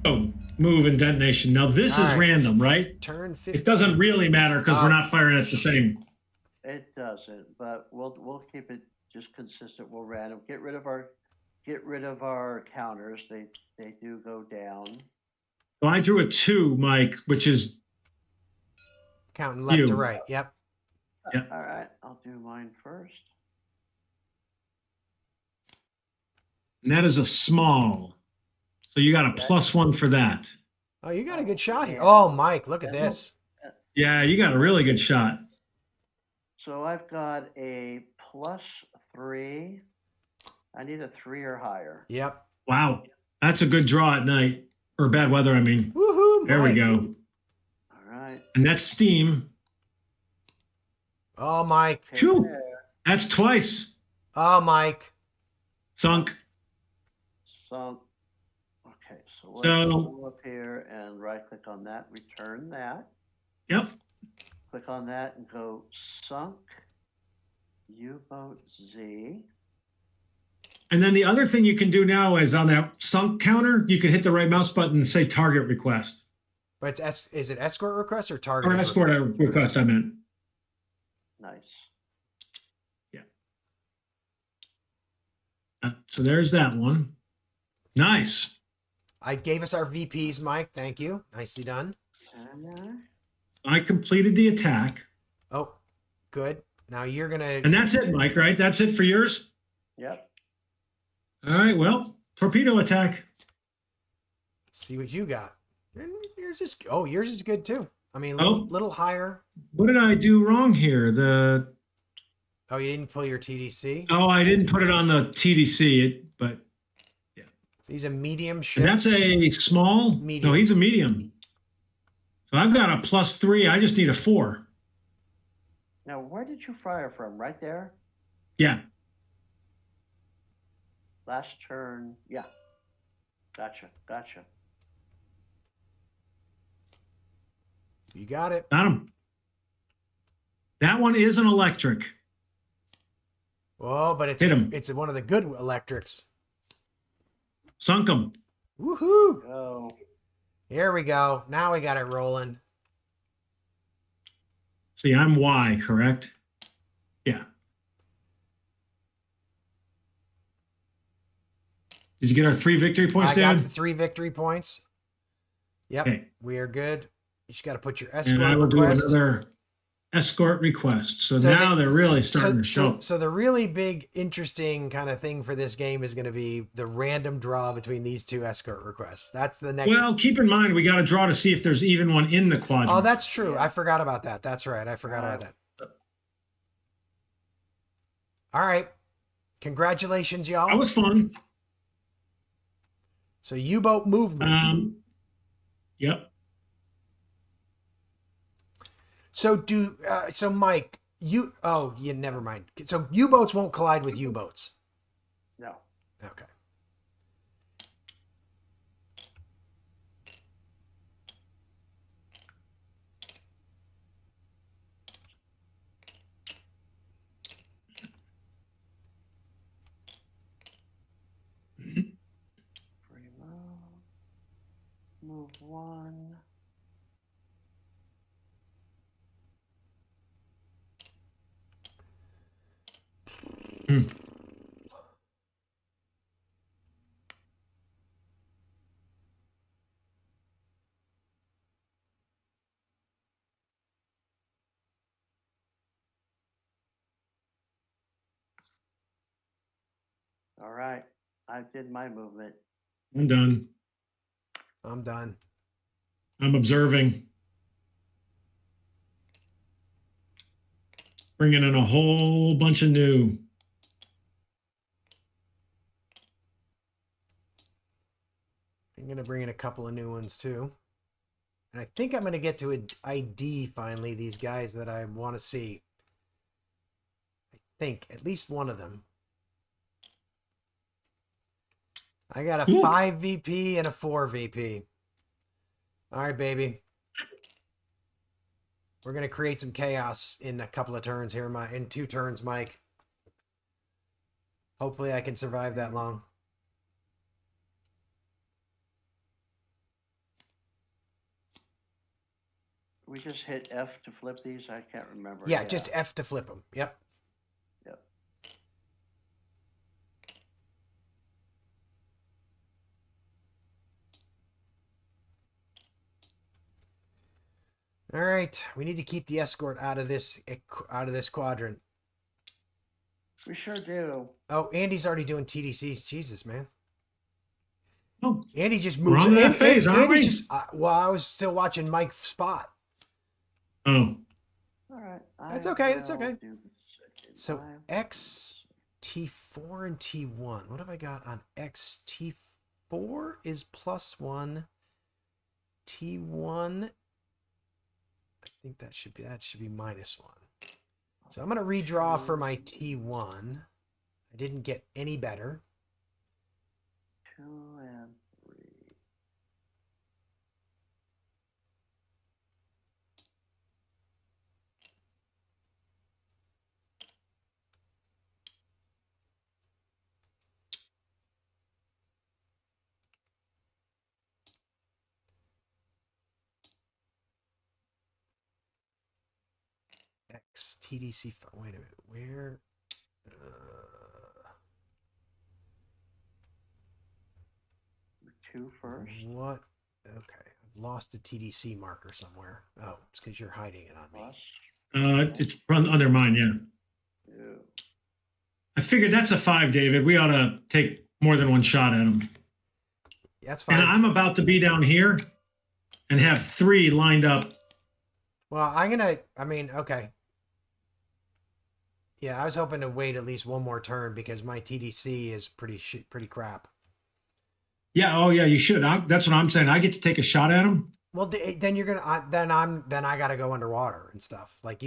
Oh, move and detonation. Now this All is right. random, right? Turn 15. It doesn't really matter because we're Oh. not firing at the same. It doesn't, but we'll keep it just consistent. We'll random. Get rid of our counters. They do go down. So I drew a 2, Mike, which is Counting left to You. right. Yep. Yeah. All right, I'll do mine first. and that is a small. So you got a +1 for that. Oh, you got a good shot here. Oh, Mike, look at Yeah. this. Yeah, you got a really good shot. So I've got a +3. I need a 3 or higher. Yep. Wow. That's a good draw at night. Or bad weather, I mean. Woohoo, There we Mike. go. All right. And that's steam. Oh, Mike. Okay, Phew. there. That's twice. Oh, Mike. Sunk. So, okay, so let's So- go up here and right click on that, return that. Yep. Click on that and go sunk U-boat Z. And then the other thing you can do now is on that sunk counter, you can hit the right mouse button and say target request. But is it escort request or target? Or escort request, I meant. Nice. So there's that one. Nice. I gave us our VPs, Mike. Thank you. Nicely done. And I completed the attack. Oh, good. Now you're going And to... that's it, Mike, right? That's it for yours? yep. All right, well, torpedo attack. see what you got. And yours is... Oh, yours is good, too. I mean, Oh. little higher. What did I do wrong here? Oh, you didn't pull your TDC? Oh, I didn't put it on the TDC, but So he's a medium ship. and that's a small. Medium. No, he's a medium. So I've got a +3. I just need a 4. Now, where did you fire from? Right there? Yeah. Last turn. Yeah. Gotcha. You got it. Got him. That one is an electric. Oh, but Hit him. it's one of the good electrics. Sunk him. Woohoo! Go. Here we go. Now we got it rolling. See, I'm Y, correct? Yeah. Did you get our 3 victory points, I got David? the 3 victory points. Yep, Okay. we are good. You just got to put your And escort I will request. do another escort request. So, So now they- they're really starting to show. So the really big, interesting kind of thing for this game is going to be the random draw between these 2 escort requests. That's the next. Well, keep in mind, we got to draw to see if there's even one in the quadrant. Oh, that's true. I forgot about that. That's right. I forgot about that. All right. Congratulations, y'all. That was fun. So U-boat movement. Yep. So Mike, never mind. So U-boats won't collide with U-boats. No. Okay. Reload. Move 1. All right. I did my movement. I'm done. I'm done. I'm observing. Bringing in a whole bunch of new. I'm going to bring in a couple of new ones too. And I think I'm going to get to an ID finally, these guys that I want to see. I think at least one of them. I got a 5 VP and a 4 VP. All right, baby. We're gonna create some chaos in a couple of turns here, in 2 turns, Mike. Hopefully I can survive that long. We just hit F to flip these. I can't remember. Yeah, just F to flip them. Yep. Yep. All right, we need to keep the escort out of this quadrant. We sure do. Oh, Andy's already doing TDCs. Jesus, man. Oh, Andy just we're moves. on to that phase, aren't Andy's we? just. Well, I was still watching Mike spot. Oh, All right. That's okay, that's will okay. do the second So time. X, T4, and T1. What have I got on X? T4 is +1. T1. I think that should be -1. So I'm gonna redraw for my T1. I didn't get any better. 2 and 3. X TDC. Wait a minute. Where? 2 first. What? Okay. I've lost a TDC marker somewhere. Oh, it's because you're hiding it on me. Plus it's under mine. Yeah. 2. I figured that's a 5, David. We ought to take more than one shot at him. That's fine. And I'm about to be down here and have 3 lined up. Well, okay. Yeah, I was hoping to wait at least one more turn because my TDC is pretty crap. Yeah. Oh, yeah. You should. That's what I'm saying. I get to take a shot at him. Well, then you're gonna then I gotta go underwater and stuff. Like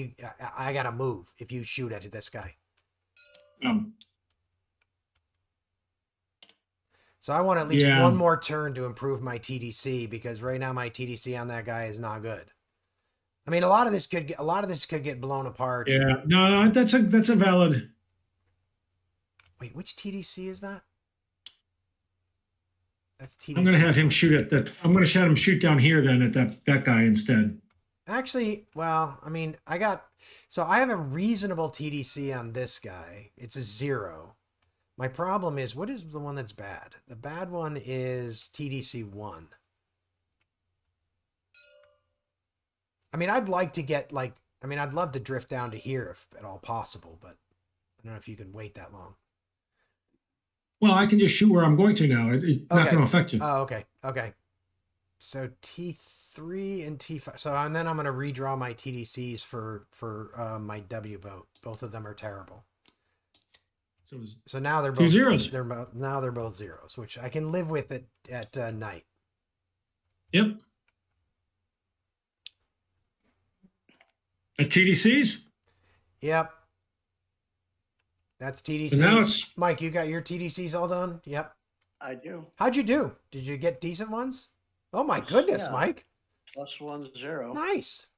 I gotta move if you shoot at this guy. So I want at least one more turn to improve my TDC because right now my TDC on that guy is not good. I mean, a lot of this could get blown apart. Yeah. No, that's a valid. Wait, which TDC is that? That's TDC. I'm going to have him shoot at that. I'm going to have him shoot down here then at that guy instead. Actually, well, I mean, I have a reasonable TDC on this guy. It's a 0. My problem is, what is the one that's bad? The bad one is TDC 1. I mean, I'd like to get I'd love to drift down to here if at all possible, but I don't know if you can wait that long. Well, I can just shoot where I'm going to now. It's not going to affect you. Oh, okay. Okay. So T3 and T5. So and then I'm going to redraw my TDCs for my W boat. Both of them are terrible. So now they're both 2 zeros. They're both zeros, which I can live with it at night. Yep. At TDCs? Yep. That's TDCs. So now it's Mike, you got your TDCs all done? Yep. I do. How'd you do? Did you get decent ones? Oh my goodness, Yeah. Mike. +1 0. Nice.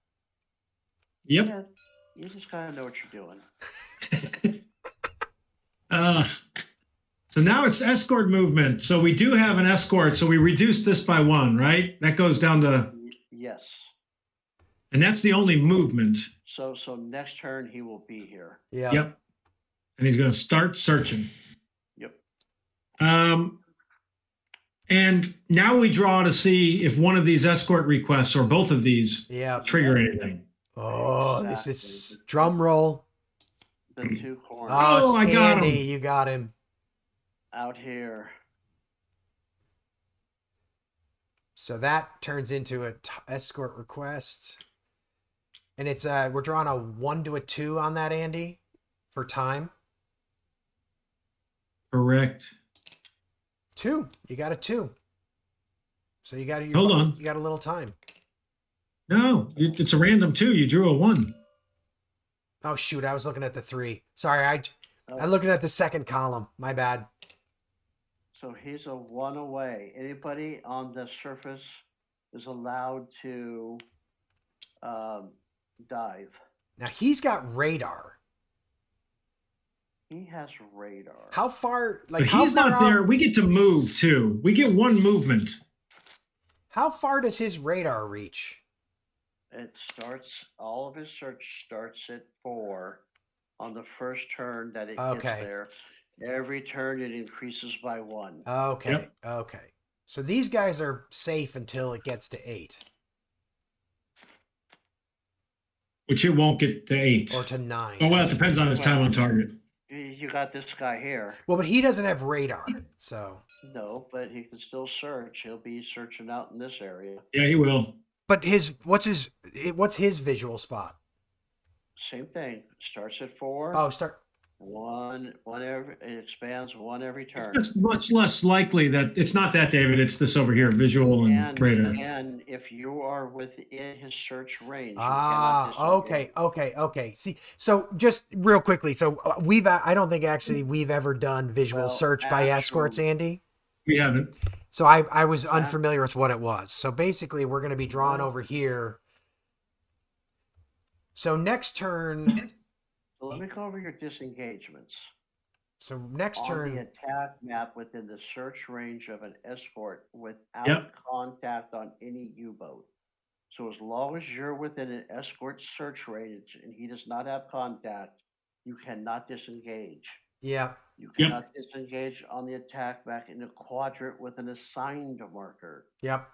Yep. Yeah, you just gotta know what you're doing. So now it's escort movement. So we do have an escort. So we reduced this by 1, right? That goes down to, Yes. and that's the only movement. So next turn he will be here. Yeah. Yep. And he's going to start searching. Yep. And now we draw to see if one of these escort requests or both of these trigger anything. Oh, Exactly. this is drum roll. The 2 corners Oh, I got Andy, him. you got him. out here. So that turns into a escort request. And it's we're drawing a 1 to a 2 on that, Andy, for time. Correct. 2. You got a 2. So you got Hold on. You got a little time. No, it's a random 2. You drew a 1. Oh shoot, I was looking at the 3. Sorry, I'm looking at the second column. My bad. So he's a 1 away. Anybody on the surface is allowed to dive. Now he's got radar. He has radar. How far? Like But how he's far not out? there. We get to move too. We get one movement. How far does his radar reach? It starts. All of his search starts at 4 on the first turn that it Okay. gets there. Every turn it increases by 1. Okay. Yep. Okay. So these guys are safe until it gets to 8 Which it won't get to 8. or to 9. Oh, well, it depends on his time on target. You got this guy here. Well, but he doesn't have radar, so. No, but he can still search. He'll be searching out in this area. Yeah, he will. But what's his visual spot? Same thing. Starts at 4. Oh, start. One every. It expands 1 every turn. It's much less likely that it's not that, David. It's this over here, visual and radar. And if you are within his search range, you Ah, cannot disengage. okay. See, so just real quickly, so I don't think actually we've ever done visual Well, search by escorts, actually- Andy. We haven't. So I was unfamiliar with what it was. So basically, we're going to be drawn over here. So next turn. So let me go over your disengagements. So next On the turn. attack map within the search range of an escort without Yep. contact on any U-boat. So as long as you're within an escort search range and he does not have contact, you cannot disengage. Yeah. You Yep. cannot disengage on the attack map in a quadrant with an assigned marker. Yep.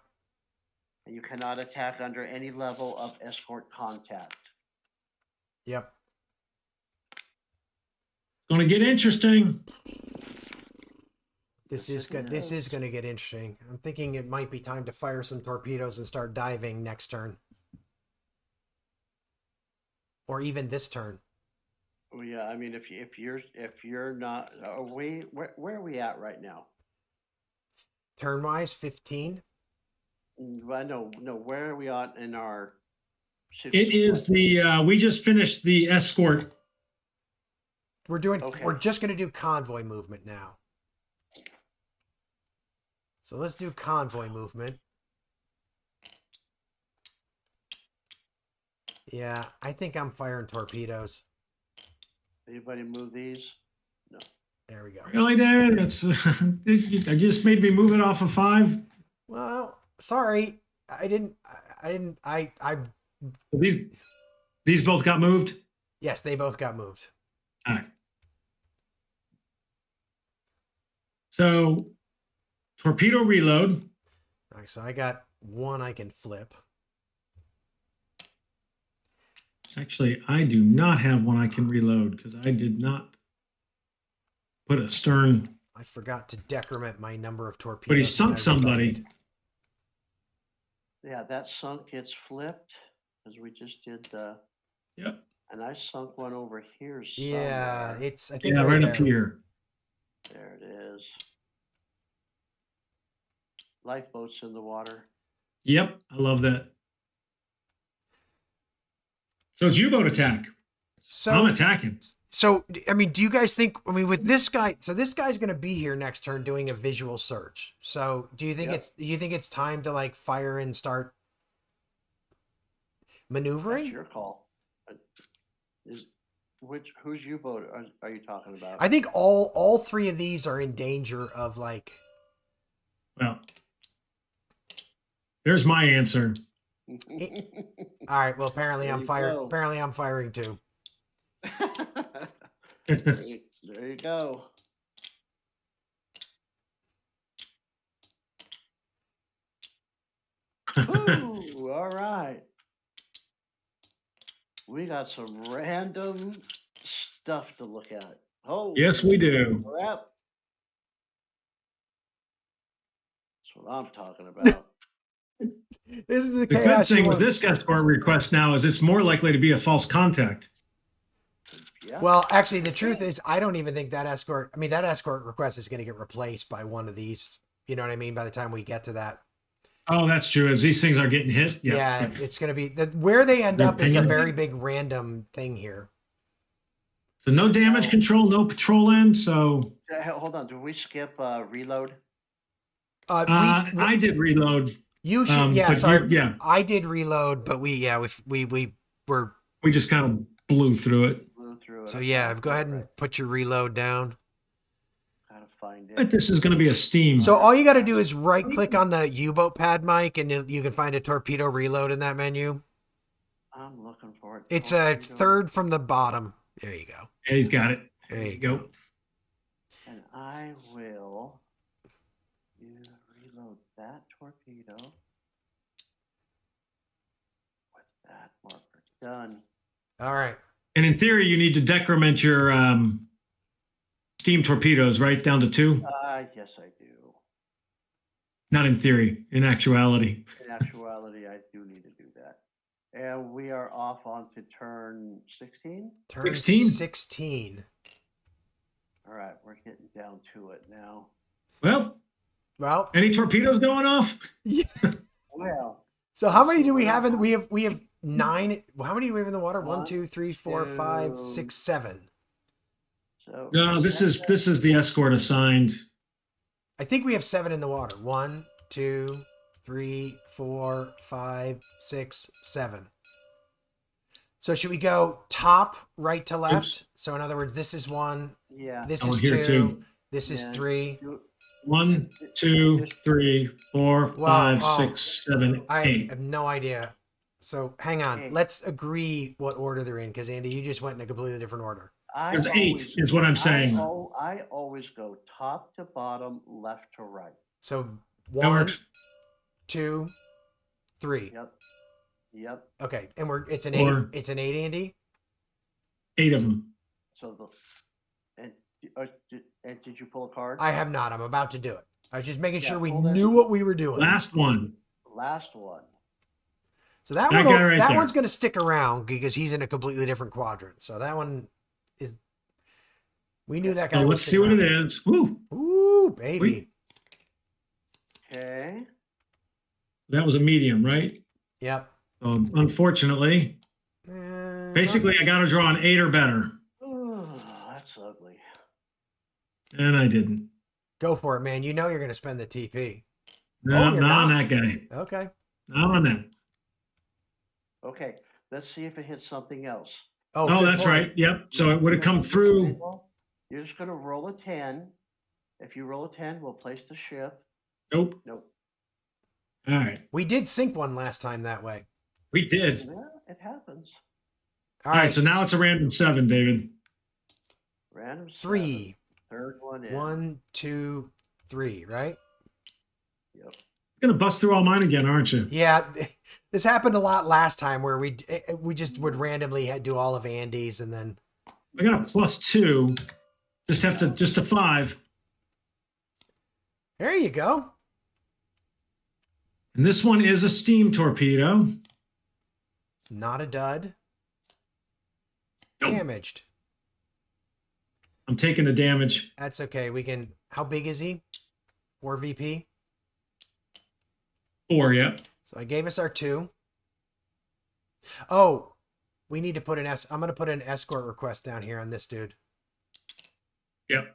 And you cannot attack under any level of escort contact. Yep. Going to get interesting. This Yes, is it good. This is. is going to get interesting. I'm thinking it might be time to fire some torpedoes and start diving next turn, or even this turn. Well, yeah, I mean, if you're not, are we where are we at right now? Turn wise, 15. I know, no, where are we at in our? It is the, we just finished the escort. We're doing. Okay. We're just going to do convoy movement now. So let's do convoy movement. Yeah, I think I'm firing torpedoes. Anybody move these? No. There we go. Really, David? That's I just made me move it off of 5. Well, sorry, I didn't. These both got moved. Yes, they both got moved. All right. So, torpedo reload. All right, so I got one I can flip. Actually, I do not have one I can reload because I did not put a stern. I forgot to decrement my number of torpedoes. But he when sunk I somebody. reloaded. Yeah, that sunk gets flipped because we just did the. Yep. And I sunk one over here Yeah, somewhere. it's I think Yeah, right up there. here. There it is. Lifeboats in the water. Yep, I love that. So it's U-boat attack. So I'm attacking. So, I mean, do you guys think, I mean, with this guy, so this guy's going to be here next turn doing a visual search. So do you think Yep. do you think it's time to like fire and start maneuvering? That's your call. Whose U-boat are you talking about? I think all three of these are in danger of like, Well, there's my answer. all right, well, apparently There I'm you firing. go. Apparently I'm firing too. There you go. Ooh, all right. We got some random stuff to look at. Oh, Yes, we do. crap. That's what I'm talking about. This is the The good chaos. thing with this escort request now is it's more likely to be a false contact. Yeah. Well, actually, the truth is, I don't even think that escort. I mean, that escort request is going to get replaced by one of these. You know what I mean? By the time we get to that, Oh, that's true. As these things are getting hit. yeah, it's going to be where they end They're up is a pinging. very big random thing here. So no damage Oh. control, no patrol end. So Hold on. Did we skip reload? I did reload. You should, yeah, but sorry, yeah. I did reload, but we We just kind of blew through it. Blew through it. So yeah, go ahead and put your reload down. Gotta find it. But this is going to be a steam. So all you got to do is right click on the U-boat pad, Mike, and you can find a torpedo reload in that menu. I'm looking for it. It's a Torpedo. third from the bottom. There you go. Yeah, he's got it. There you go. And I will reload that torpedo with that marker. Done. All right. And in theory, you need to decrement your steam torpedoes, right? Down to 2? Yes, I do. Not in theory, in actuality. In actuality, I do need to do that. And we are off on to turn 16. Turn 16. 16. All right, we're getting down to it now. Well, Any torpedoes going off? Well, so how many do we have in? We have 9. How many do we have in the water? 1, One, 2, 3, 4, 5, 2. 6, 7. so No, this is the escort assigned. I think we have 7 in the water. 1, 2, 3, 4, 5, 6, 7. So should we go top right to left? Oops. So in other words, this is 1. Yeah. This Oh, is here 2. too. This is Yeah. 3. 1, 2, 3, 4, Well, 5, oh, 6, 7, I 8. have no idea. So hang on. Okay. Let's agree what order they're in, because Andy, you just went in a completely different order. There's 8 is what I'm saying. I always go top to bottom, left to right. So That 1, works. 2, 3. Yep. Okay, and it's an Or- 8. It's an 8, Andy. 8 of them. So and did you pull a card? I have not. I'm about to do it. I was just making Yeah, sure we pull that. knew what we were doing. Last one. Last one. So that That one, guy right that there. one's going to stick around because he's in a completely different quadrant. So that one is. We knew that guy. So was let's see what it sticking is. Woo! around. Ooh, baby. Okay. That was a medium, right? Yep. Unfortunately, basically, I got to draw an 8 or better, Ooh, that's ugly. and I didn't. Go for it, man. You know you're going to spend the TP. No, you're not on not. that guy. Okay. Not on that. Okay, let's see if it hits something else. Oh, Oh, good that's point. right. Yep. So it would have come through. You're just gonna roll a 10. If you roll a 10, we'll place the ship. Nope. Nope. All right. We did sink one last time that way. We did. Yeah, it happens. All right. So now it's a random 7, David. Random 7. 3. Third one in. 1, 2, 3. Right? Yep. You're gonna bust through all mine again, aren't you? Yeah, this happened a lot last time where we just would randomly do all of Andy's and then. I got a +2. Just a 5. There you go. And this one is a steam torpedo. Not a dud. Nope. Damaged. I'm taking the damage. That's okay. We can. How big is he? 4 VP. 4, yep. So I gave us our 2. Oh, we need to put I'm going to put an escort request down here on this dude. Yep.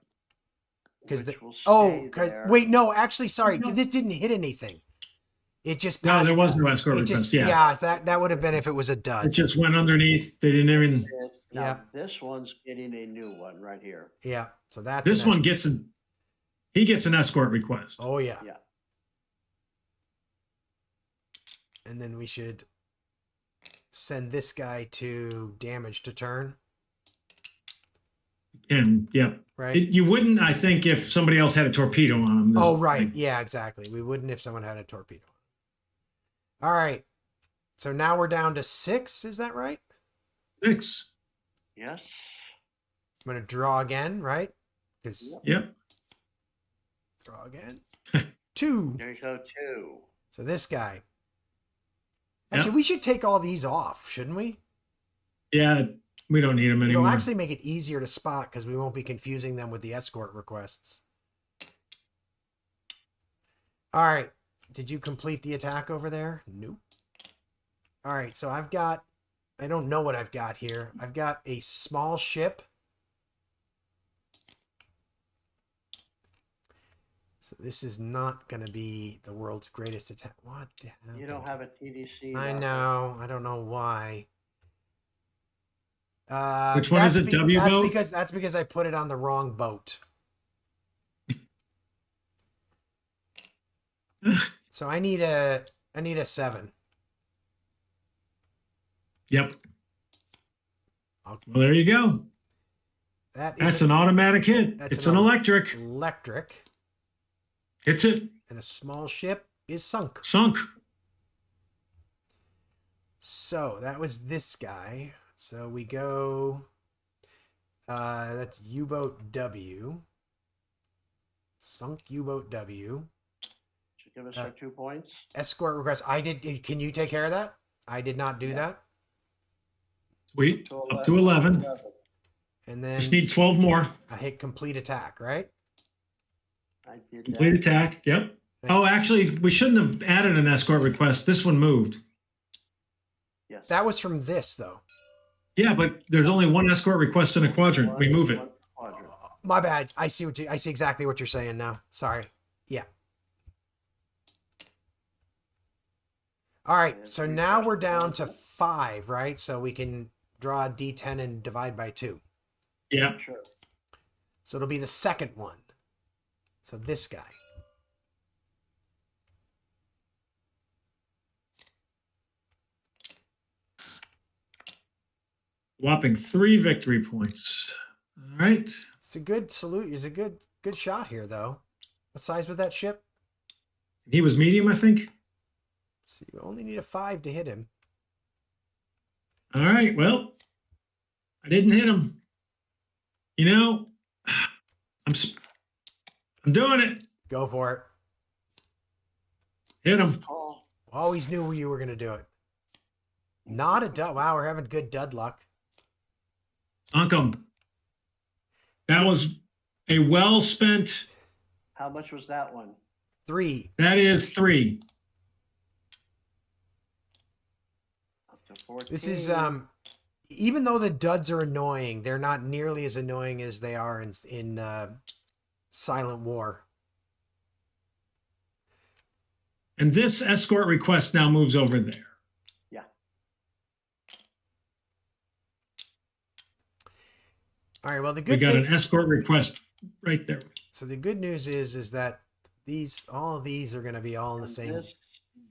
Because Which will stay there. wait, no, actually, sorry, this didn't hit anything. It just No, passed. there was no escort It request. just, Yeah. that would have been if it was a It dud. just went underneath. They didn't even. Now, Yeah. this one's getting a new one right here. Yeah, so that's This an one gets he gets an escort request. Oh yeah. Yeah. And then we should send this guy to damage to turn, And yep. right? You wouldn't, I think, if somebody else had a torpedo on them. Oh, right. Yeah, exactly. We wouldn't if someone had a torpedo. All right. So now we're down to 6. Is that right? 6. Yes. I'm going to draw again, right? Because Yep. draw again. 2. There you go, 2. So this guy. Yep. Actually, we should take all these off, shouldn't we? Yeah, we don't need them It'll anymore. actually make it easier to spot because we won't be confusing them with the escort requests. All right. Did you complete the attack over there? Nope. All right. So I don't know what I've got here. I've got a small ship. So this is not going to be the world's greatest attack. What the hell? You don't have a TDC. I Marco. know. I don't know why. Which one is it? W boat? That's because I put it on the wrong boat. So I need a 7. Yep. Well, there you go. That's an automatic hit. It's an electric. Electric. Hits it. And a small ship is sunk. Sunk. So that was this guy. So we go. That's U-boat W. Sunk U-boat W. Should give us our 2 points. Escort request. I did. Can you take care of that? I did not do that. Sweet. Up to 11. And then Just need 12 more. I hit complete attack, right? I did Complete that. attack. Yep. Oh, actually, we shouldn't have added an escort request. This one moved. Yes. That was from this, though. Yeah, but there's only one escort request in a quadrant. We move it. One quadrant. My bad. I see exactly what you're saying now. Sorry. Yeah. All right. So now we're down to 5, right? So we can draw a D10 and divide by 2. Yeah. Sure. So it'll be the second one. So this guy. Whopping 3 victory points. All right. It's a good salute. It's a good shot here, though. What size was that ship? He was medium, I think. So you only need a 5 to hit him. All right. Well, I didn't hit him. You know, I'm doing it. Go for it. Hit him. Call. Always knew you were going to do it. Not a dud. Wow, we're having good dud luck. Sunk him. That was a well spent. How much was that one? 3. That is 3. Up to 14. This is even though the duds are annoying, they're not nearly as annoying as they are in Silent War. And this escort request now moves over there. Yeah. All right. Well, the We good got thing, an escort request right there. so the good news is that all of these are going to be all in the And same.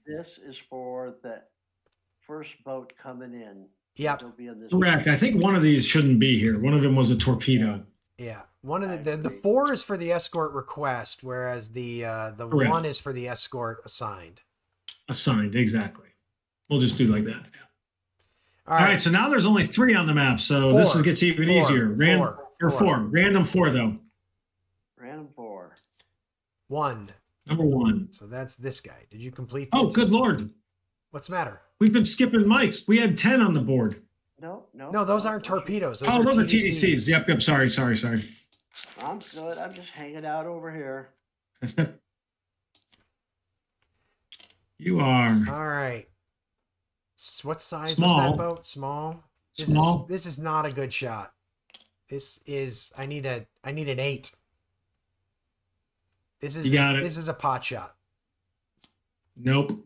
This is for the first boat coming in. Yep. It'll be in this. Correct. I think one of these shouldn't be here. One of them was a torpedo. Yeah. One of I the agree. 4 is for the escort request, whereas the Correct. 1 is for the escort assigned. Assigned, exactly. We'll just do like that. All All right. So now there's only 3 on the map. So this Four. gets even Four. easier. Four. 4. Random 4, though. Random 4. 1. Number 1. So that's this guy. Did you complete? Oh, the- good Lord. What's the matter? We've been skipping mics. We had 10 on the board. No, those aren't torpedoes. Those Oh, are those are TDCs. TDCs. Yep. Sorry. I'm good. I'm just hanging out over here. You are All right. What size was Small. that boat? Small. Small. This is not a good shot. This is. I need an 8. This is. You got it. This is a pot shot. Nope.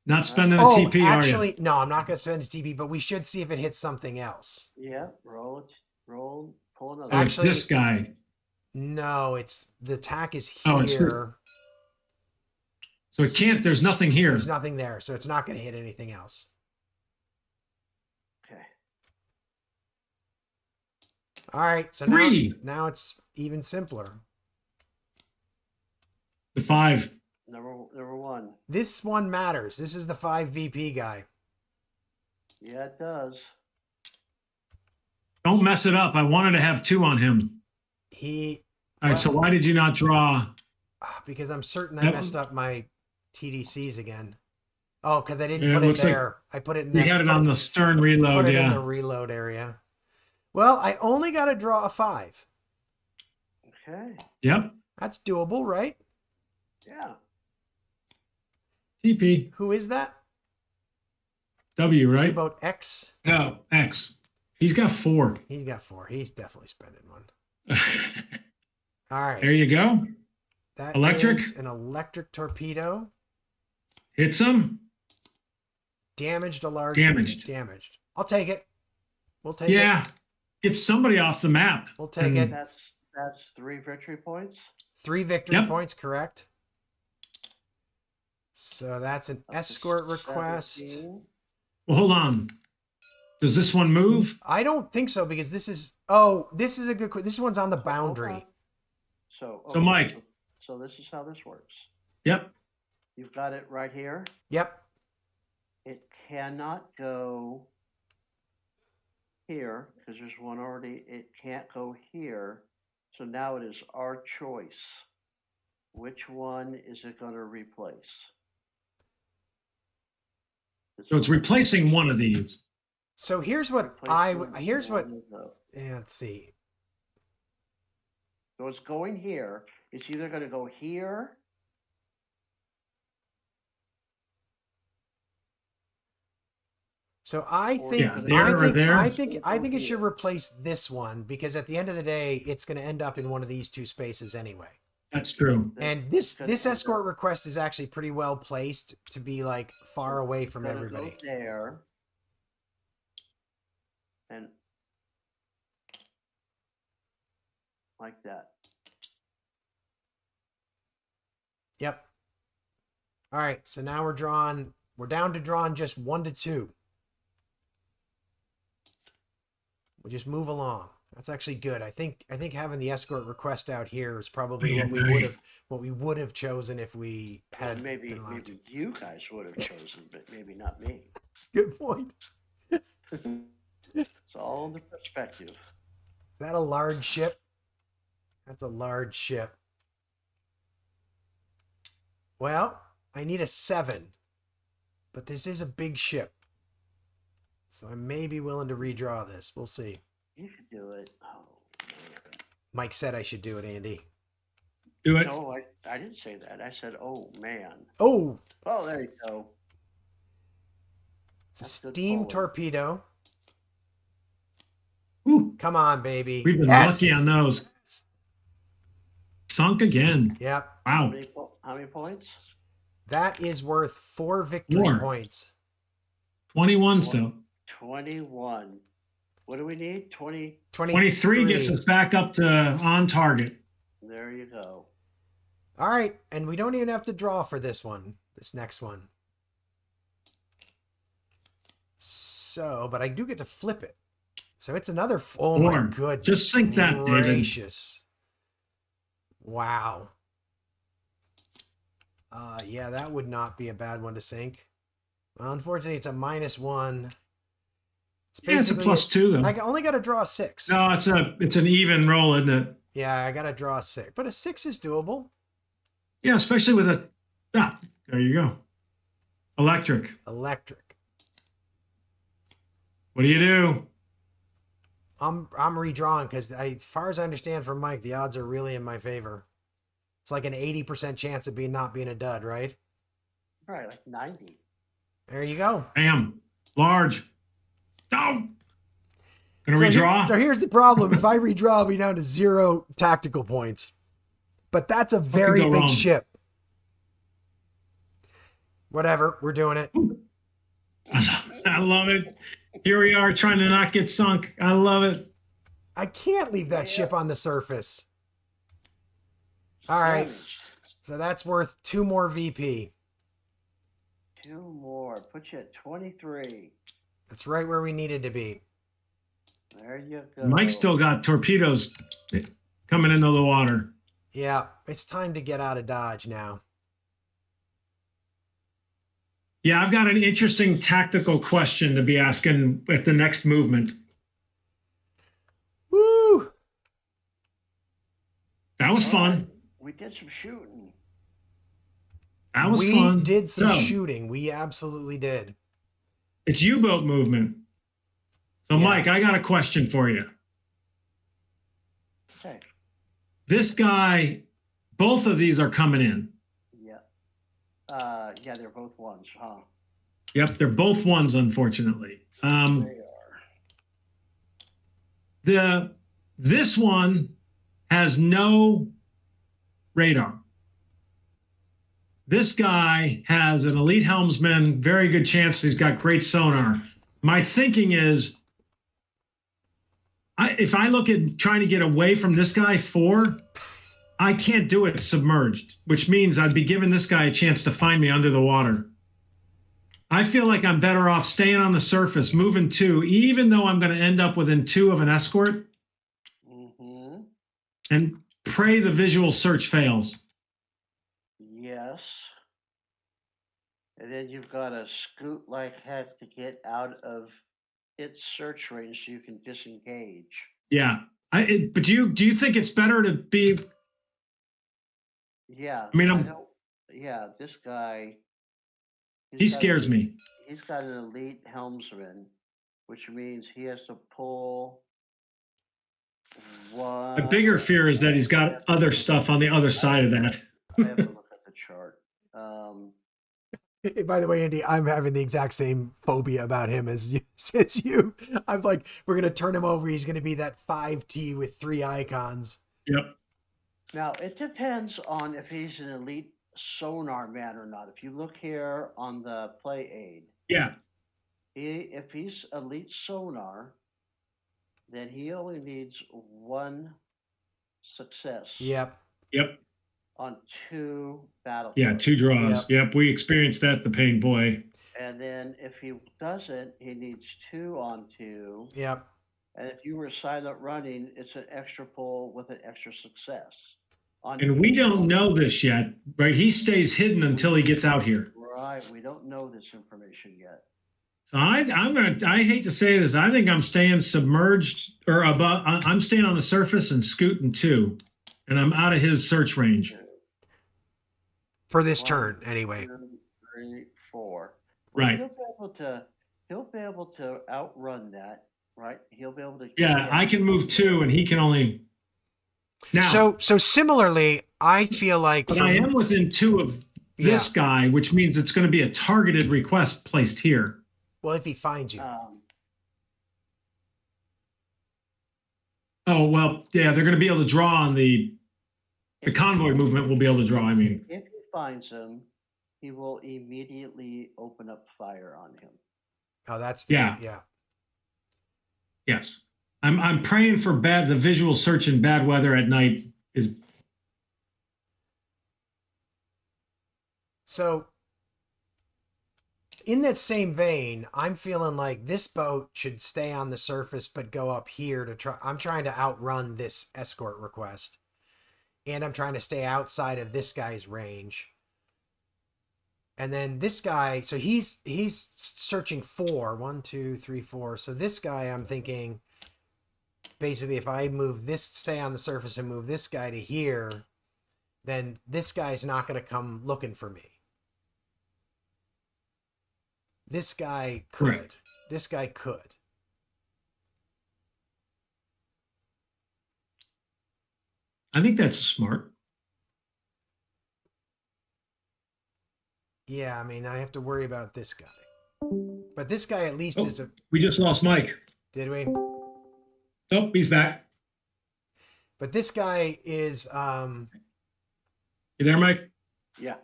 Not spending a Oh, TP, are actually, no. I'm not going to spend a TP, but we should see if it hits something else. Yeah. Roll it. Pull another. you? Oh, it's actually- this guy. No, it's the attack is Oh, it's this- here. So it can't. There's nothing here. There's nothing there, so it's not going to hit anything else. Okay. All right, so 3. now it's even simpler. The 5. Number 1. This one matters. This is the 5 VP guy. Yeah, it does. Don't mess it up. I wanted to have 2 on him. All right. So why did you not draw? Because I'm certain I That messed one- up my TDCs again. Oh, because I didn't Yeah, put it it looks like there. I put it in. You had it on the stern reload. Put it in the Yeah. reload area. Well, I only got to draw a 5. Okay. Yep. That's doable, right? Yeah. TP. Who is that? W, right? About X. No, X. He's got 4. He's got 4. He's definitely spending one. All right. There you go. That Electric? is an electric torpedo. Hits him. Damaged a large. Damaged. Damaged. I'll take it. We'll take it. Yeah. Get somebody off the map. We'll take And- it. That's 3 victory points. 3 victory Yep. points, correct? So that's an Up to escort request. 17. Well, hold on. Does this one move? I don't think so because this is. Oh, this is a good. This one's on the So hold boundary. on. So So, Mike. So this is how this works. Yep. You've got it right here. Yep. It cannot go here because there's one already. It can't go here. So now it is our choice. Which one is it going to replace? So it's replacing one of these. So here's what Replacement here's what. one of those. Yeah, let's see. So it's going here. It's either going to go here. So I Or think Yeah, there I or think there. I think it should replace this one because at the end of the day, it's going to end up in one of these 2 spaces anyway. That's true. And this Gonna end escort up- request is actually pretty well placed to be like far away from gonna go everybody. there. And like that. Yep. All right, so now we're down to drawing just 1 to 2. We'll just move along. That's actually good. I think having the escort request out here is probably what we would have chosen if we had And maybe been allowed to. maybe you guys would have chosen, but maybe not me. Good point. It's all in the perspective. Is that a large ship? That's a large ship. Well, I need a 7. But this is a big ship. So I may be willing to redraw this. We'll see. You could do it. Oh man. Mike said I should do it, Andy. Do it. No, I didn't say that. I said, oh man. Oh, Oh, there you go. it's a That's good steam forward. torpedo. Ooh, Come on, baby. we've been Yes! lucky on those. Sunk again. Yep. Wow. How many points? That is worth 4 victory 4. points. 21 still. 21. What do we need? 20. 23 gets us back up to on target. There you go. All right, and we don't even have to draw for this one, this next one. So, but I do get to flip it. So it's another. Oh my 4. good. Just sink that, David. Gracious. Wow. Yeah, that would not be a bad one to sink. Well, unfortunately, it's a -1. It's Yeah, it's a basically +2 though. I only got to draw a 6. No, it's an even roll, isn't it? Yeah, I got to draw a 6, but a 6 is doable. Yeah, especially with a. Ah, there you go. Electric. Electric. What do you do? I'm redrawing because as far as I understand from Mike, the odds are really in my favor. It's like an 80% chance of not being a dud, right? Right, like 90. There you go. Bam. Large. No. Gonna So redraw. so here's the problem. If I redraw, I'll be down to 0 tactical points. But that's a very go big wrong? ship. Whatever, we're doing it. I love it. Here we are trying to not get sunk. I love it. I can't leave that ship on the surface. All right, Damaged. so that's worth 2 more VP. 2 more. Put you at 23. That's right where we needed to be. There you go. Mike still got torpedoes coming into the water. Yeah, it's time to get out of Dodge now. Yeah, I've got an interesting tactical question to be asking at the next movement. Woo! That was All fun. right. We did some shooting. That was we fun. did some So, shooting. We absolutely did. It's U-boat movement. So, Yeah. Mike, I got a question for you. Okay. This guy, both of these are coming in. Yeah. Yeah, they're both ones, huh? Yep, they're both ones, unfortunately. They are. This one has no radar. This guy has an elite helmsman, very good chance he's got great sonar. My thinking is if I look at trying to get away from this guy 4, I can't do it submerged, which means I'd be giving this guy a chance to find me under the water. I feel like I'm better off staying on the surface, moving 2, even though I'm going to end up within 2 of an escort, and pray the visual search fails. Yes. And then you've got to scoot like heck to get out of its search range so you can disengage. Yeah. But do you think it's better to be? Yeah. I mean, yeah, this guy. He scares me. He's got an elite helmsman, which means he has to pull one. My bigger fear is that he's got other stuff on the other side of that. I have to look at the chart. By the way, Andy, I'm having the exact same phobia about him as you. I'm like, we're going to turn him over. He's going to be that 5T with 3 icons. Yep. Now, it depends on if he's an elite sonar man or not. If you look here on the play aid, Yeah. if he's elite sonar, then he only needs 1 success. Yep. On 2 battle. Yeah, 2 draws. Yep, we experienced that, the pain boy. And then if he doesn't, he needs 2 on 2. Yep. And if you were silent running, it's an extra pull with an extra success. And we don't know this yet, right? He stays hidden until he gets out here. Right, we don't know this information yet. So I hate to say this, I think I'm staying submerged or above. I'm staying on the surface and scooting 2, and I'm out of his search range. For this turn, anyway. 2, 3, 4. Right. He'll be able to outrun that, right? He'll be able to. Yeah, I can move 2, and he can only. Now. So similarly, I feel like. But I am within 2 of this guy, which means it's going to be a targeted request placed here. Well, if he finds you. Oh well, yeah, they're going to be able to draw on the convoy movement. Will be able to draw. I mean, if he finds him, he will immediately open up fire on him. Oh, that's yeah. Yes, I'm praying for the visual search in bad weather at night is. So, in that same vein, I'm feeling like this boat should stay on the surface but go up here to try. I'm trying to outrun this escort request. And I'm trying to stay outside of this guy's range. And then this guy, so he's searching 4. 1, 2, 3, 4. So this guy, I'm thinking, basically, if I move this, stay on the surface and move this guy to here, then this guy's not going to come looking for me. This guy could. Correct. This guy could. I think that's smart. Yeah, I mean, I have to worry about this guy. But this guy at least is a... We just lost Mike. Did we? Oh, he's back. But this guy is... You there, Mike? Yeah.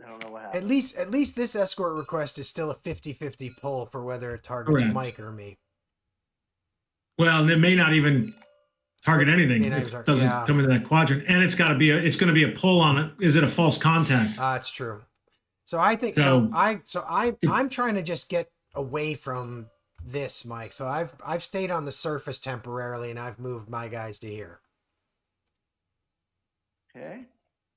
I don't know what happened. At least this escort request is still a 50-50 pull for whether it targets Correct. Mike or me. Well, it may not even target anything if it doesn't come into that quadrant, and it's going to be a pull on it. Is it a false contact? It's true. So I think I'm trying to just get away from this, Mike. So I've stayed on the surface temporarily, and I've moved my guys to here. Okay.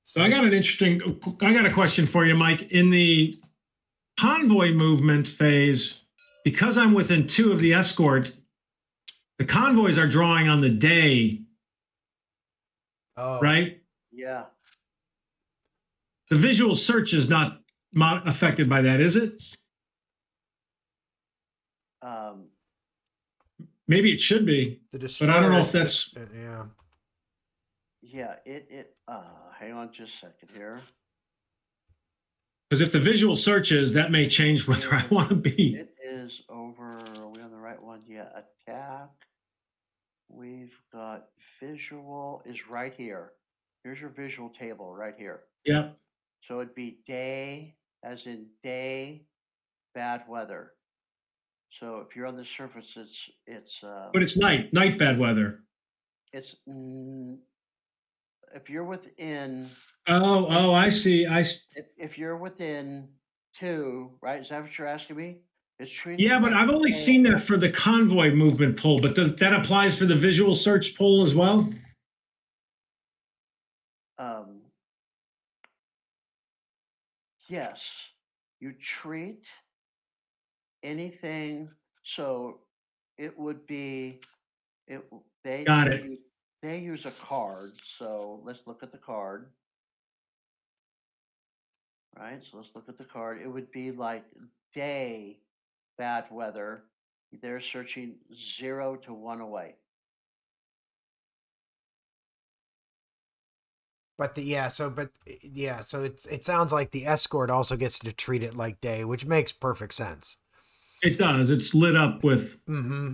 So I got a question for you, Mike. In the convoy movement phase, because I'm within 2 of the escort, the convoys are drawing on the day. Oh. Right? Yeah. The visual search is not affected by that, is it? Maybe it should be, but I don't know if that's. Yeah. Yeah. Hang on just a second here. Because if the visual search is, that may change whether I want to be. It is over. Are we on the right one? Yeah. Attack. We've got visual is right here. Here's your visual table right here. Yep. So it'd be day, as in day, bad weather. So if you're on the surface, it's But it's night bad weather. it's if you're within Oh, I see. if you're within 2, right? Is that what you're asking me? It's treated Yeah, but like I've only seen that for the convoy movement pull, but that applies for the visual search pull as well? um, yes, you treat anything. So it would be it. Got it. They use a card. So let's look at the card. Right. So let's look at the card. It would be like day bad weather. They're searching 0 to 1 away. But so it sounds like the escort also gets to treat it like day, which makes perfect sense. It does. It's lit up with. Mm-hmm.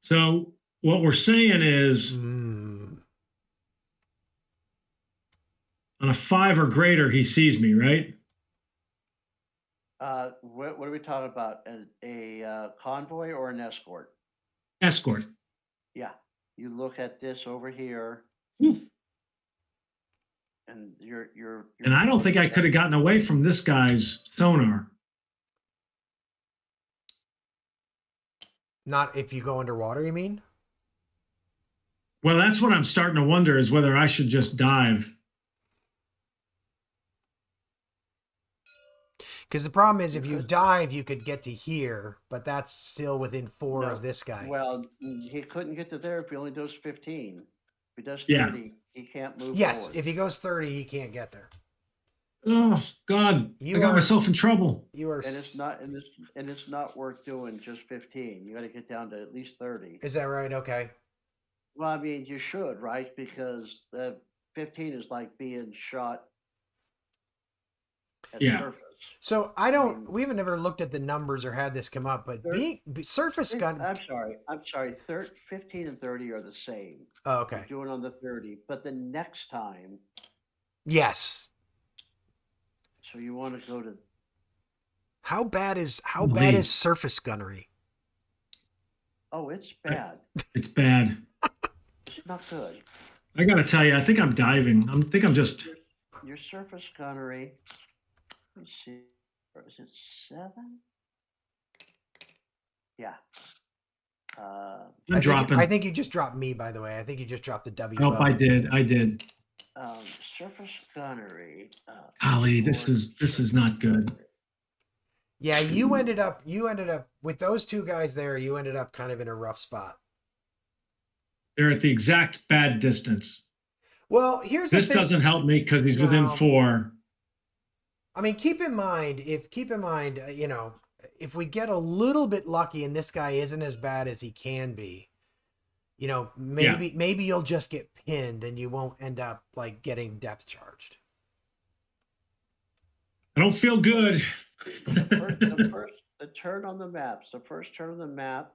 So what we're saying is on a 5 or greater, he sees me, right? What are we talking about? A convoy or an escort? Escort. Yeah. You look at this over here, and you're. And I don't think I could have gotten away from this guy's sonar. Not if you go underwater, you mean? Well, that's what I'm starting to wonder is whether I should just dive. Because the problem is, if you dive, you could get to here, but that's still within 4 No. of this guy. Well, he couldn't get to there if he only does 15. If he does 30, Yeah. he can't move Yes, forward. if he goes 30, he can't get there. Oh God, I got myself in trouble. You are, And it's not worth doing just 15. You got to get down to at least 30. Is that right? Okay. Well, I mean, you should, right? Because 15 is like being shot at surface. So we haven't never looked at the numbers or had this come up, but surface gun. I'm sorry. 15 and 30 are the same. Oh, okay. You're doing on the 30, but the next time. Yes. So you want to go to. How bad is surface gunnery? Oh, it's bad. It's bad. It's not good. I got to tell you, I think I'm diving. I think I'm just. Your surface gunnery. Let's see. Is it 7? Yeah. I'm dropping. I think you just dropped me, by the way. I think you just dropped the W. Oh, I did. Surface gunnery. Golly, this is not good. Yeah, you ended up with those two guys there. You ended up kind of in a rough spot. They're at the exact bad distance. Well, here's the thing. This doesn't help me because he's within 4. I mean, keep in mind, you know, if we get a little bit lucky and this guy isn't as bad as he can be, you know, maybe you'll just get pinned and you won't end up like getting depth charged. I don't feel good. The turn on the maps. The first turn on the map,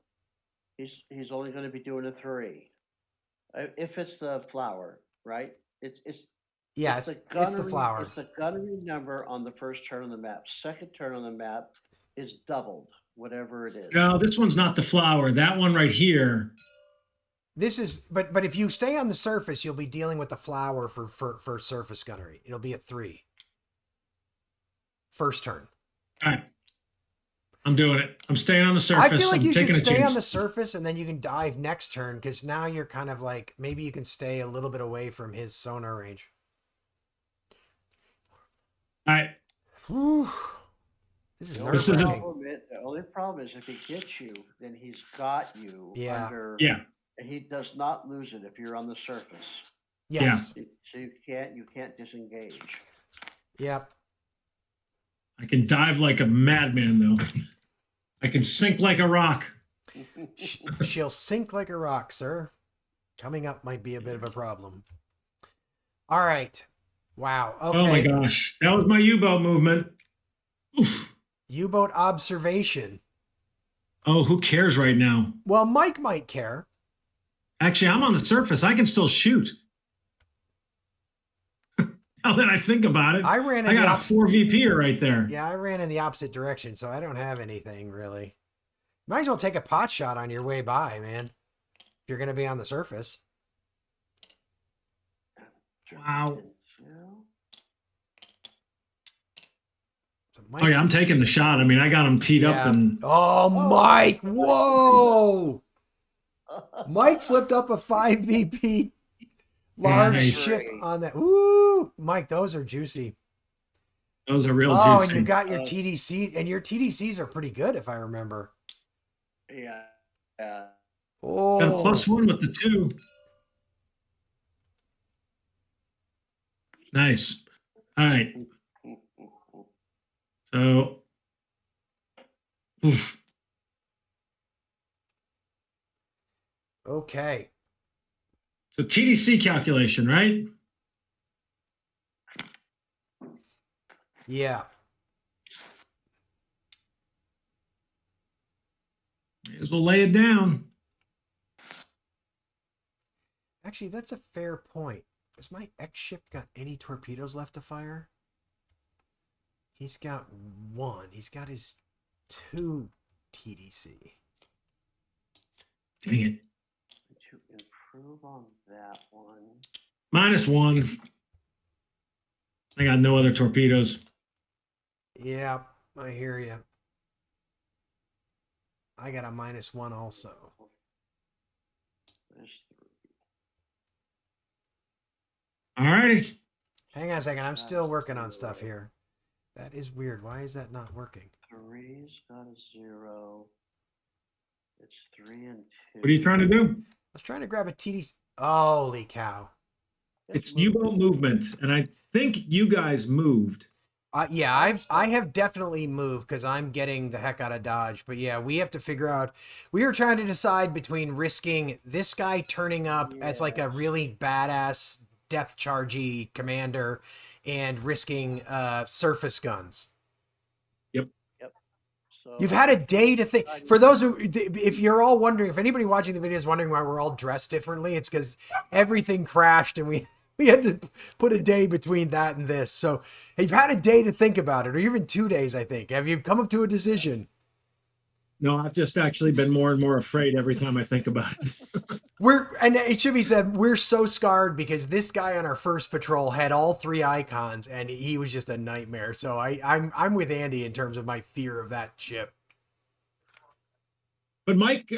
he's only going to be doing a 3. If it's the flower, right? It's the flower. It's the gunnery number on the first turn on the map. Second turn on the map is doubled, whatever it is. No, this one's not the flower. That one right here. This is, but if you stay on the surface, you'll be dealing with the flower for surface gunnery. It'll be a 3. First turn. All right. I'm doing it. I'm staying on the surface. I feel like you should stay on the chance. surface and then you can dive next turn because now you're kind of like, maybe you can stay a little bit away from his sonar range. All right. Whew. This is the only problem is if he gets you, then he's got you under. Yeah. And he does not lose it if you're on the surface. Yes. Yeah. So you can't disengage. Yep. I can dive like a madman, though. I can sink like a rock. She'll sink like a rock, sir. Coming up might be a bit of a problem. All right. Wow. Okay. Oh, my gosh. That was my U-boat movement. Oof. U-boat observation. Oh, who cares right now? Well, Mike might care. Actually, I'm on the surface. I can still shoot. Now that I think about it, I ran. I got a 4 VP right there. Yeah, I ran in the opposite direction, so I don't have anything really. Might as well take a pot shot on your way by, man. If you're gonna be on the surface. Wow. Oh yeah, I'm taking the shot. I mean, I got him teed up and. Oh, Mike! Whoa! Mike flipped up a 5 VP large ship on that. Ooh, Mike, those are juicy. Those are real juicy. Oh, and you got your TDC, and your TDCs are pretty good, if I remember. Yeah. Oh. Got a +1 with the 2. Nice. All right. So. Oof. Okay. So TDC calculation, right? Yeah. May as well lay it down. Actually, that's a fair point. Has my X-ship got any torpedoes left to fire? He's got 1. He's got his 2 TDC. Dang it. To improve on that one. -1. I got no other torpedoes. Yeah, I hear you. I got a -1 also. All righty. Hang on a second. I'm still working on stuff here. That is weird. Why is that not working? 3's got a 0. It's 3 and 2. What are you trying to do? I was trying to grab a TDC. Holy cow. It's U-boat movement, and I think you guys moved. Yeah, I have definitely moved because I'm getting the heck out of Dodge. But yeah, we have to figure out. We were trying to decide between risking this guy turning up as like a really badass depth chargey commander and risking surface guns. Yep. So you've had a day to think. For those who, if you're all wondering, if anybody watching the video is wondering why we're all dressed differently, it's because everything crashed and we had to put a day between that and this. So you've had a day to think about it, or even 2 days, I think. Have you come up to a decision? No, I've just actually been more and more afraid every time I think about it. And it should be said, we're so scarred because this guy on our first patrol had all 3 icons and he was just a nightmare. So I'm with Andy in terms of my fear of that ship. But Mike,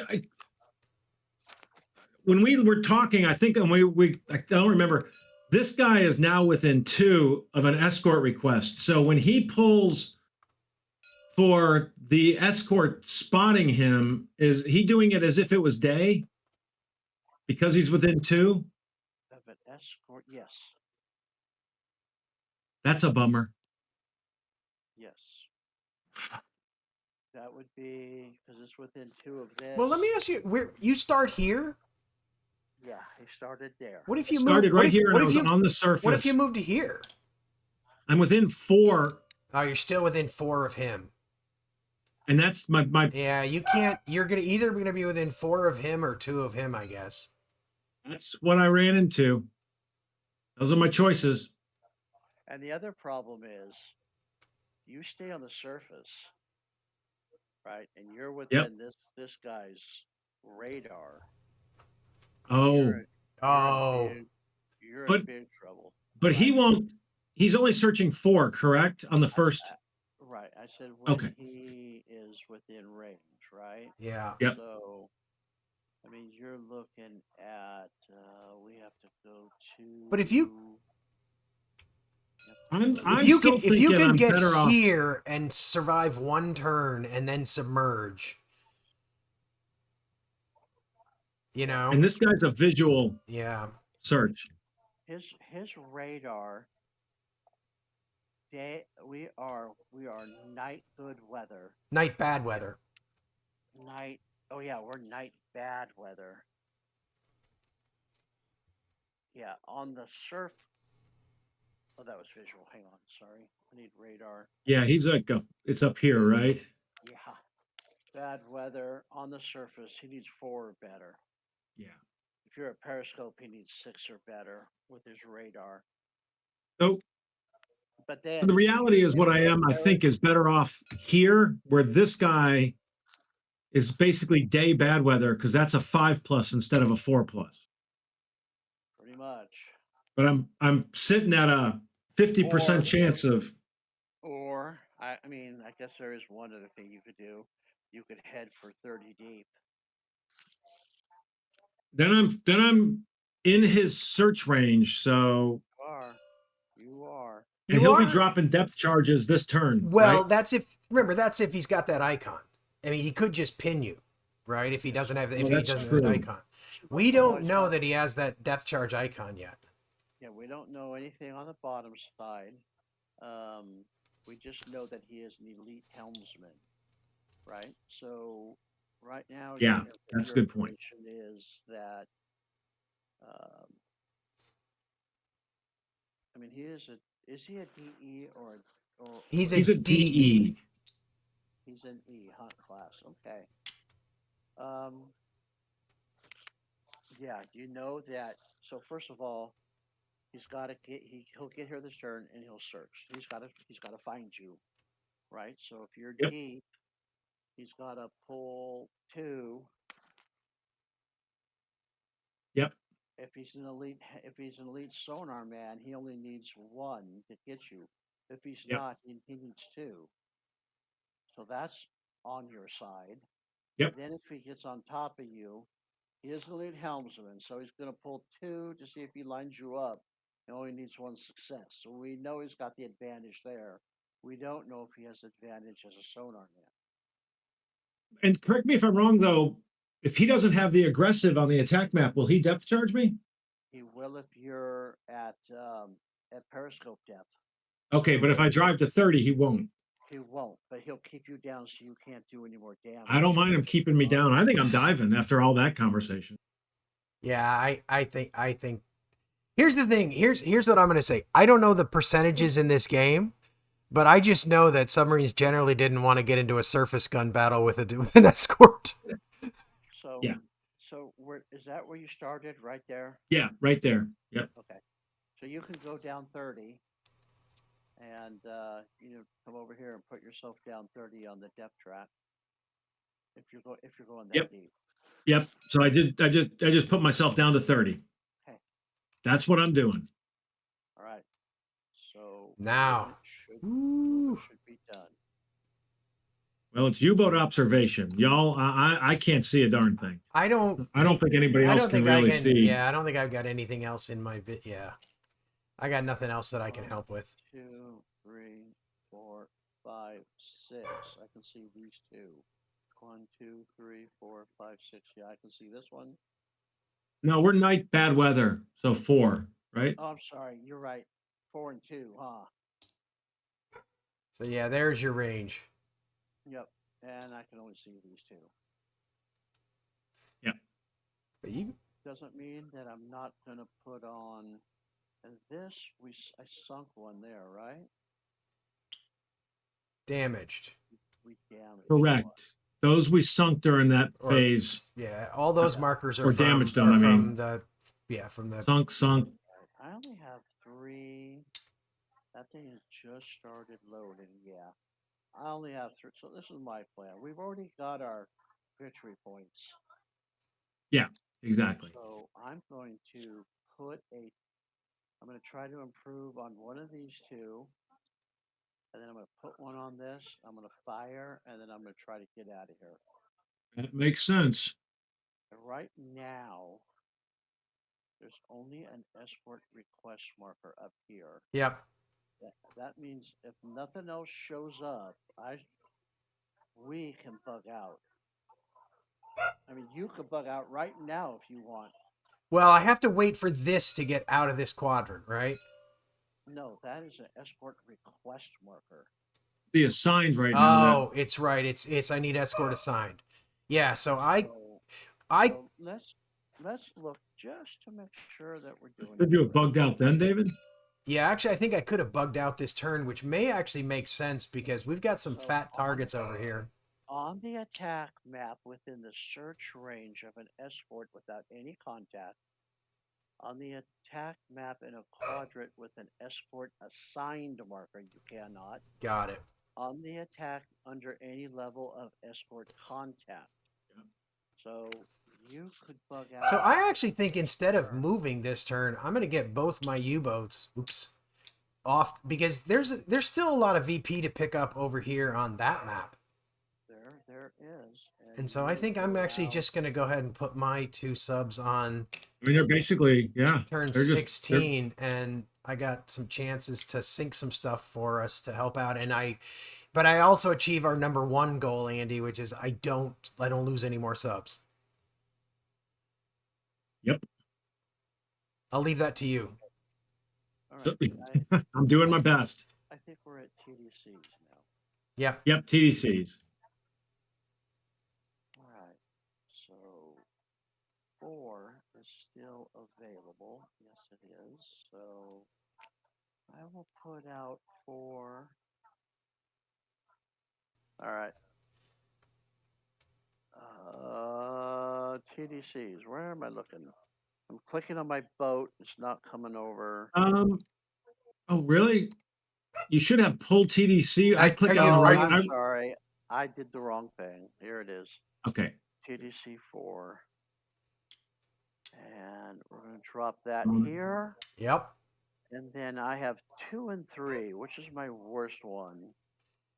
when we were talking, I think, and I don't remember, this guy is now within 2 of an escort request. So when he pulls for the escort spotting him, is he doing it as if it was day? Because he's within 2? Of an escort, yes. That's a bummer. Yes. That would be because it's within 2 of this. Well, let me ask you, where you start here? Yeah, he started there. What if you started moved, right here and I was on the surface? What if you moved to here? I'm within 4. Oh, you're still within 4 of him. And that's my. Yeah, you can't. You're either gonna be within 4 of him or 2 of him, I guess. That's what I ran into. Those are my choices. And the other problem is, you stay on the surface, right? And you're within this guy's radar. Oh. You're in big trouble. But right? He won't. He's only searching 4, correct? On the first. Right. I said when he is within range, right? Yeah. Yep. So, I mean, you're looking at. We have to go to. But if you. If you can get here and survive 1 turn and then submerge, you know. And this guy's a visual. Yeah. Search. His radar. We are night good weather. Night bad weather. Night. Oh yeah, we're night bad weather. Yeah, on the surf. Oh, that was visual. Hang on, sorry. I need radar. Yeah, he's like it's up here, right? Yeah. Bad weather on the surface. He needs 4 or better. Yeah. If you're a periscope, he needs 6 or better with his radar. So But So then the reality is what I think is better off here where this guy is basically day bad weather because that's a 5+ instead of a 4+. pretty much. But I'm sitting at a 50% Or chance of. Or I mean, I guess there is one other thing you could do. You could head for 30 deep. Then I'm in his search range, so You are. and he'll be dropping depth charges this turn. Well, right? that's if he's got that icon. I mean, he could just pin you, right? If he doesn't have Well, he that's doesn't have that true. icon. We don't know that he has that depth charge icon yet. Yeah, we don't know anything on the bottom side. We just know that he is an elite helmsman, right? So right now, Yeah, that's a good point. Is that I mean, is he a DE or He's a DE. He's an E hunt class. Okay. Yeah, you know that. So first of all, he's got to he'll get here this turn and he'll search. He's got to find you, right? So if you're deep, he's got to pull 2. Yep. If he's an elite sonar man, he only needs 1 to get you. If he's not, he needs 2. So that's on your side. Yep. Then if he gets on top of you, he is the lead helmsman, so he's going to pull 2 to see if he lines you up. He only needs 1 success. So we know he's got the advantage there. We don't know if he has advantage as a sonar man. And correct me if I'm wrong, though. If he doesn't have the aggressive on the attack map, will he depth charge me? He will if you're at periscope depth. Okay, but if I drive to 30, he won't. He won't, but he'll keep you down so you can't do any more damage. I don't mind him keeping me down. I think I'm diving after all that conversation. Yeah, I think. Here's the thing. Here's what I'm going to say. I don't know the percentages in this game, but I just know that submarines generally didn't want to get into a surface gun battle with an escort. So yeah. So is that where you started? Right there. Yeah, right there. Yep. Okay. So you can go down 30, and come over here and put yourself down 30 on the depth track. If you're going that deep. Yep. So I just put myself down to 30. Okay. That's what I'm doing. All right. So now should be done. Well, it's U-boat observation, y'all. I can't see a darn thing. I don't think anybody else can really see. Yeah, I don't think I've got anything else in my vid. Yeah, I got nothing else that I can help with. 2, 3, 4, 5, 6. I can see these 2. 1, 2, 3, 4, 5, 6. Yeah, I can see this one. No, we're night bad weather, so 4, right? Oh, I'm sorry. You're right. 4 and 2, huh? So yeah, there's your range. Yep, and I can only see these 2. Yep. But you doesn't mean that I'm not gonna put on. And this I sunk one there, right? Damaged. We damaged. Correct. One. Those we sunk during that phase. Yeah, all those markers are damaged from, them. from the sunk. I only have 3. That thing has just started loading. Yeah, I only have 3. So this is my plan. We've already got our victory points. Yeah, exactly. So I'm going to I'm going to try to improve on one of these 2. And then I'm going to put one on this. I'm going to fire, and then I'm going to try to get out of here. That makes sense. And right now, there's only an escort request marker up here. Yep. That means if nothing else shows up, we can bug out. I mean, you could bug out right now if you want. Well, I have to wait for this to get out of this quadrant, right? No, that is an escort request marker. Be assigned right now. Oh, it's right. It's I need escort assigned. Yeah, so let's look just to make sure that we're doing. Did you have bugged out then, David? Yeah, actually, I think I could have bugged out this turn, which may actually make sense because we've got some fat targets over here. On the attack map, within the search range of an escort without any contact, On the attack map in a quadrant with an escort assigned marker, you cannot. Got it. On the attack under any level of escort contact. So you could bug out. So I actually think instead of moving this turn, I'm going to get both my U-boats. Oops. Off because there's still a lot of VP to pick up over here on that map. There is. And so I think I'm actually just going to go ahead and put my 2 subs on. I mean, they're basically, turn 16, and I got some chances to sink some stuff for us to help out. But I also achieve our number 1 goal, Andy, which is I don't lose any more subs. Yep. I'll leave that to you. All right. I'm doing my best. I think we're at TDCs now. Yep. Yep, TDCs. All right. So 4 is still available. Yes, it is. So I will put out 4. All right. TDCs. Where am I looking? I'm clicking on my boat. It's not coming over. Oh, really? You should have pulled TDC. I clicked on Oh, right. I'm sorry. I did the wrong thing. Here it is. Okay. TDC 4. And we're going to drop that here. Yep. And then I have 2 and 3, which is my worst one.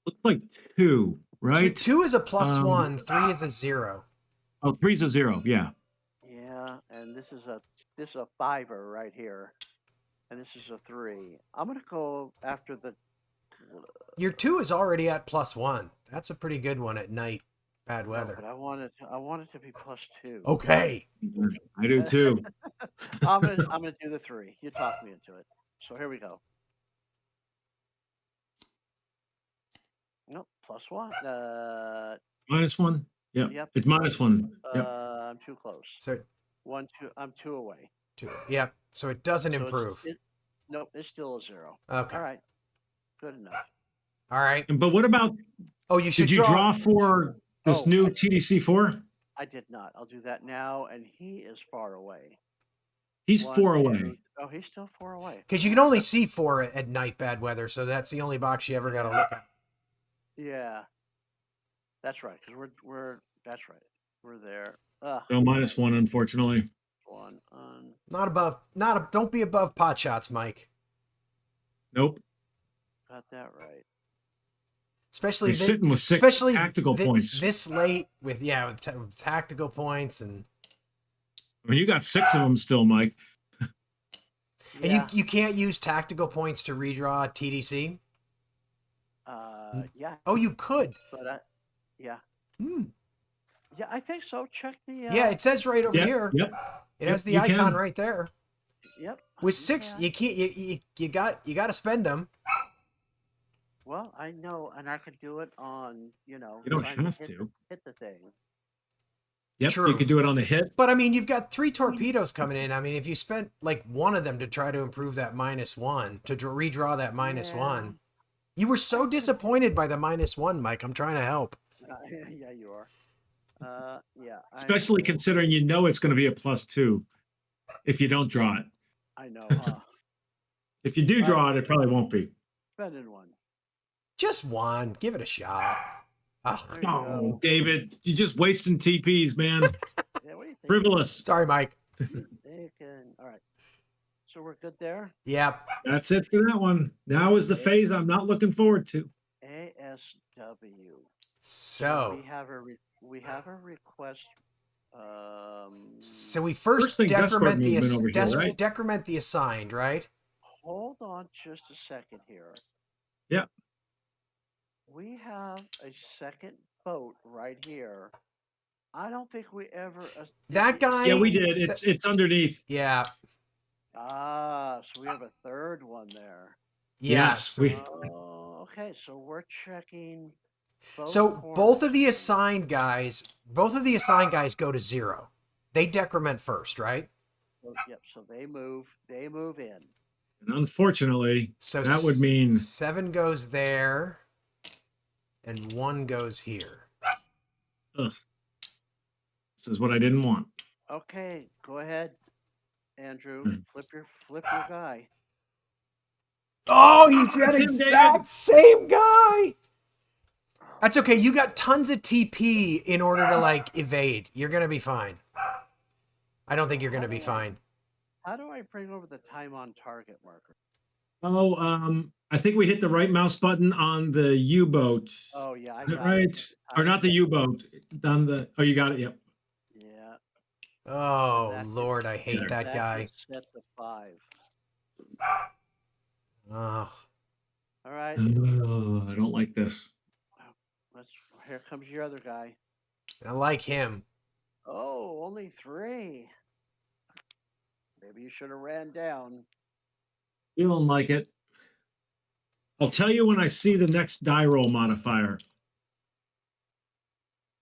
Looks like 2, right? 2 is a +1. 3 is a 0. Oh, 3's a 0. Yeah. Yeah, and this is a 5er right here, and this is a 3. I'm gonna go after the. Your 2 is already at +1. That's a pretty good one at night, bad weather. No, but I want it to be +2. Okay. I do too. I'm gonna do the 3. You talked me into it. So here we go. Nope, +1. -1. Yeah. Yep. It's -1. Yep. I'm too close. So 1, 2. I'm 2 away. 2. Yep. So it doesn't improve. Nope, it's still a 0. Okay. All right. Good enough. All right. But what about? Oh, you should did you draw for this new TDC 4? I did not. I'll do that now, and he is far away. He's 4 away. Oh, he's still 4 away. Because you can only see 4 at night, bad weather. So that's the only box you ever got to look at. Yeah, that's right. Because that's right. We're there. So -1, unfortunately. 1 Don't be above pot shots, Mike. Nope. got that right. Especially sitting with 6 tactical points. This late with tactical points and. I mean, you got 6 of them still, Mike. And you can't use tactical points to redraw TDC? Yeah. Oh, you could. But yeah. Yeah, I think so. Check the. Yeah, it says right over here. Yep. It has the icon right there. Yep. With 6, you can't. You got to spend them. Well, I know, and I could do it on. You don't have to hit the thing. Yep, True. you could do it on the hit. But I mean, you've got 3 torpedoes coming in. I mean, if you spent like one of them to try to improve that -1, to redraw that -1, you were so disappointed by the -1, Mike. I'm trying to help. Yeah, you are. Yeah. Especially considering it's going to be a +2 if you don't draw it. I know. If you do draw it, it probably won't be. Spending 1. Just 1. Give it a shot. Oh, David, you're just wasting TPs, man. Yeah, what do you think? Frivolous. Sorry, Mike. All right. So we're good there? Yep. That's it for that one. Now is the phase I'm not looking forward to. ASW. So we have a request. So we first decrement the assigned, right? Hold on just a second here. Yep. We have a second boat right here. I don't think we ever. That guy. Yeah, we did. It's underneath. Yeah. So we have a third one there. Yes. Okay, so we're checking. Both of the assigned guys go to 0. They decrement first, right? Yep. So they move in. And unfortunately, that would mean 7 goes there, and 1 goes here. Ugh. This is what I didn't want. Okay, go ahead. Andrew, flip your guy. Oh, he's that That's him, exact David. same guy. That's okay. You got tons of TP in order to like evade. You're gonna be fine. I don't think you're gonna be fine. How do I bring over the time on target marker? Oh, I think we hit the right mouse button on the U-boat. Oh yeah, I Is that got right? it. Or not the U-boat. On the. Oh, you got it. Yep. Yeah. Oh Lord, I hate that guy. Set to 5. Oh. All right. Oh, I don't like this. Here comes your other guy. I like him. Oh, only 3. Maybe you should have ran down. Feeling like it. I'll tell you when I see the next die roll modifier.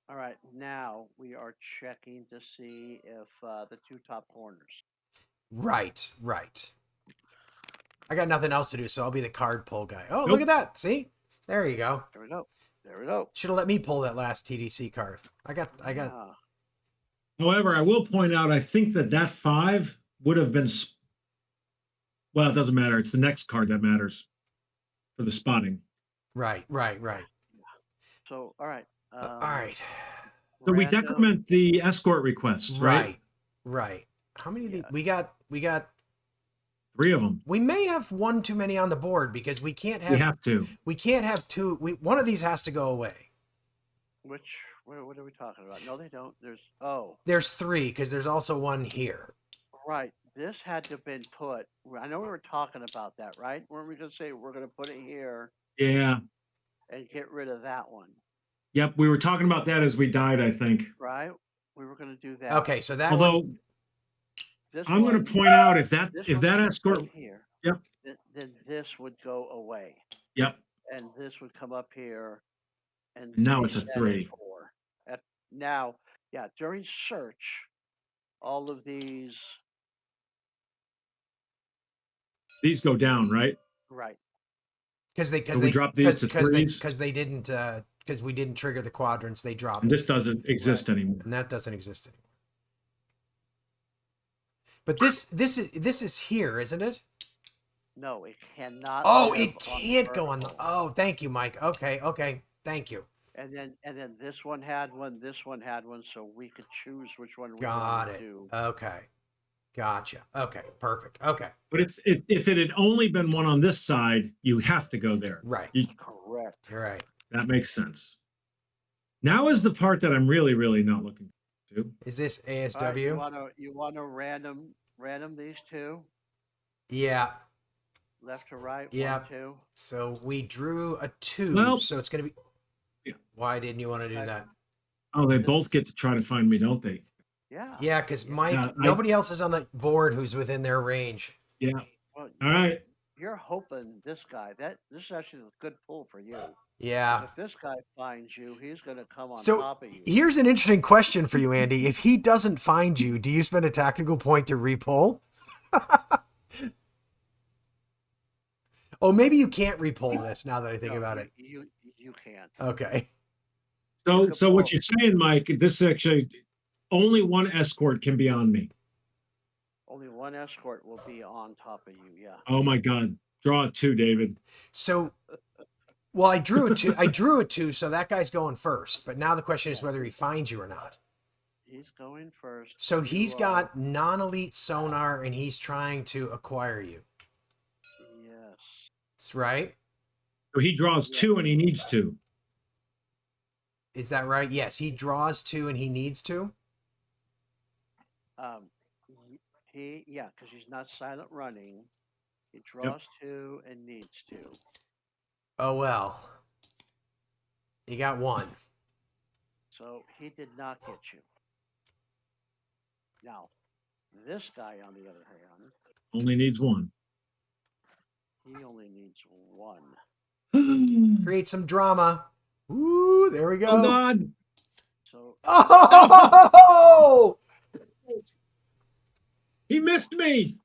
All right, now we are checking to see if the 2 top corners. Right. I got nothing else to do, so I'll be the card pull guy. Oh, Nope. look at that. See? There you go. There we go. Should have let me pull that last TDC card. I got. However, I will point out, I think that 5 would have been. Well, it doesn't matter. It's the next card that matters for the spotting. Right. So, all right. All right. So we decrement the escort requests, right? Right. How many of these? We got 3 of them. We may have one too many on the board because we can't have. We have to. We can't have 2. One of these has to go away. What are we talking about? No, they don't. There's 3 because there's also one here. Right. This had to have been put. I know we were talking about that, right? Weren't we going to say we're going to put it here? Yeah. And get rid of that one. Yep, we were talking about that as we died, I think. Right. We were going to do that. Okay, so that. Although I'm going to point out if that escort here. Yep. Then this would go away. Yep. And this would come up here. And now it's a 3. 4. Now, yeah, during search, all of these go down, right? Right. Because we dropped these to 3s? Because they didn't because we didn't trigger the quadrants, they dropped. And this doesn't exist anymore. And that doesn't exist anymore. But this is here, isn't it? No, it cannot. Oh, it can't go on the. Oh, thank you, Mike. Okay, thank you. And then this one had one, this one had one, so we could choose which one we got wanted it. to do. Okay, gotcha. Okay, perfect. Okay. But if it had only been one on this side, you have to go there. Right. Correct. You're right. That makes sense. Now is the part that I'm really, really not looking to. Is this ASW? Right, you want to random these 2? Yeah. Left to right. Yeah. 1, 2. So we drew a 2. Well, so it's gonna be. Yeah. Why didn't you want to do that? Oh, they both get to try to find me, don't they? Yeah. Yeah, because Mike, nobody else is on the board who's within their range. Yeah. Well, all right. You're hoping this guy. This is actually a good pull for you. Yeah. If this guy finds you, he's going to come on So top of you. Here's an interesting question for you, Andy. If he doesn't find you, do you spend a tactical point to repull? Oh, maybe you can't repull this now that I think about it. You can't. Okay. So what you're saying, Mike, this actually only one escort can be on me. Only one escort will be on top of you, yeah. Oh my God. Draw a 2, David. So well, I drew a 2. I drew a 2, so that guy's going first. But now the question is whether he finds you or not. He's going first. So he's got non-elite sonar and he's trying to acquire you. Yes. That's right. So he draws 2 and he needs 2. Is that right? Yes, he draws 2 and he needs 2. Because he's not silent running. He draws 2 and needs 2. Oh well. You got 1. So he did not get you. Now, this guy, on the other hand, only needs 1. He only needs 1. Create some drama. Ooh, there we go. Oh God. So. Oh! He missed me.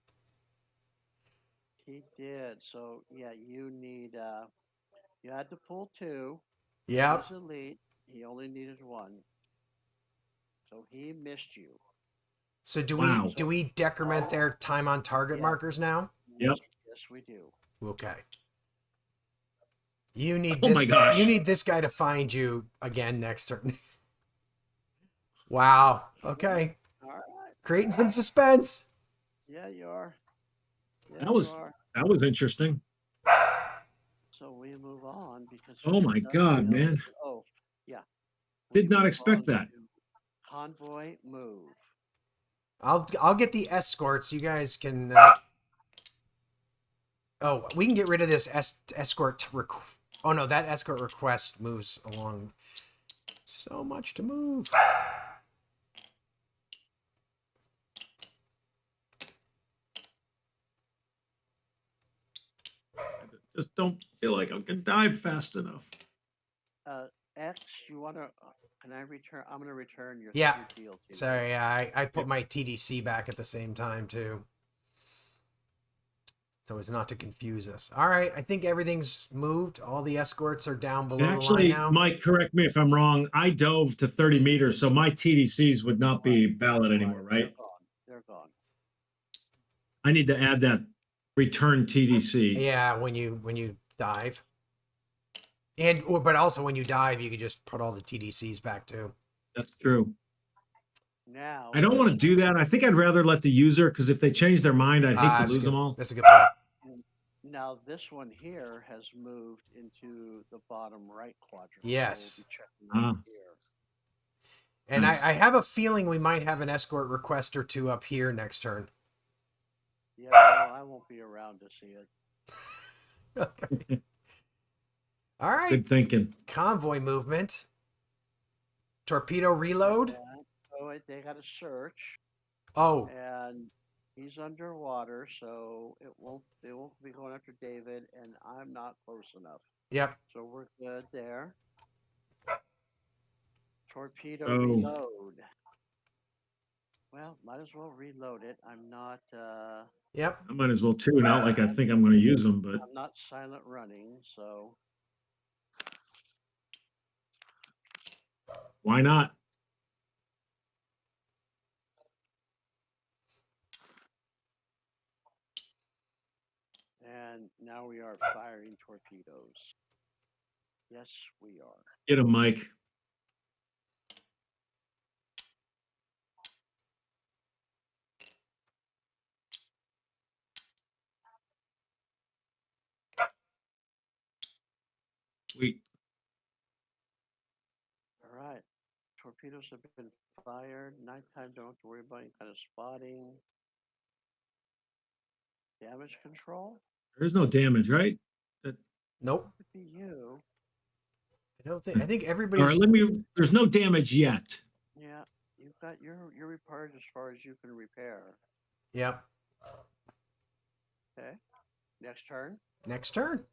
He did. So yeah, you need. You had to pull 2. Yep. He's elite. He only needed 1. So he missed you. So do Wow. we decrement their time on target markers now? Yep. Yes, we do. Okay. You need Oh my gosh. You need this guy to find you again next turn. Wow. Okay. All right. Creating some suspense. Yeah, you are. Yeah, that was interesting. So we move on because. Oh my God, man. Oh, yeah. Did not expect that. Convoy move. I'll get the escorts. You guys can. Oh, we can get rid of this escort. Oh no, that escort request moves along. So much to move. I just don't feel like I can dive fast enough. X, you want to? Can I return? I'm going to return your. Yeah. Your DLT. Sorry, I put my TDC back at the same time too. So as not to confuse us. All right, I think everything's moved. All the escorts are down below the line now. Mike, correct me if I'm wrong. I dove to 30 meters, so my TDCs would not be valid anymore, right? They're gone. I need to add that return TDC. Yeah, when you dive. But also when you dive, you could just put all the TDCs back too. That's true. Now I don't want to do that. I think I'd rather let the user, because if they change their mind, I'd hate to lose them all. That's a good point. Now this one here has moved into the bottom right quadrant. Yes. So and nice. I have a feeling we might have an escort request or two up here next turn. Yeah, well, I won't be around to see it. Okay. All right. Good thinking. Convoy movement. Torpedo reload. Yeah. Oh, they got a search. Oh. And he's underwater, so they won't be going after David, and I'm not close enough. Yep. So we're good there. Torpedo reload. Well, might as well reload it. I'm not. Yep. I might as well too. Not like I think I'm going to use them, but I'm not silent running, so. Why not? And now we are firing torpedoes. Yes, we are. Get him, Mike. Sweet. All right. Torpedoes have been fired. Nighttime, don't have to worry about any kind of spotting. Damage control? There's no damage, right? Nope. Could be you. I think everybody's. All right, there's no damage yet. Yeah, you've got your repaired as far as you can repair. Yep. Okay. Next turn. Next turn.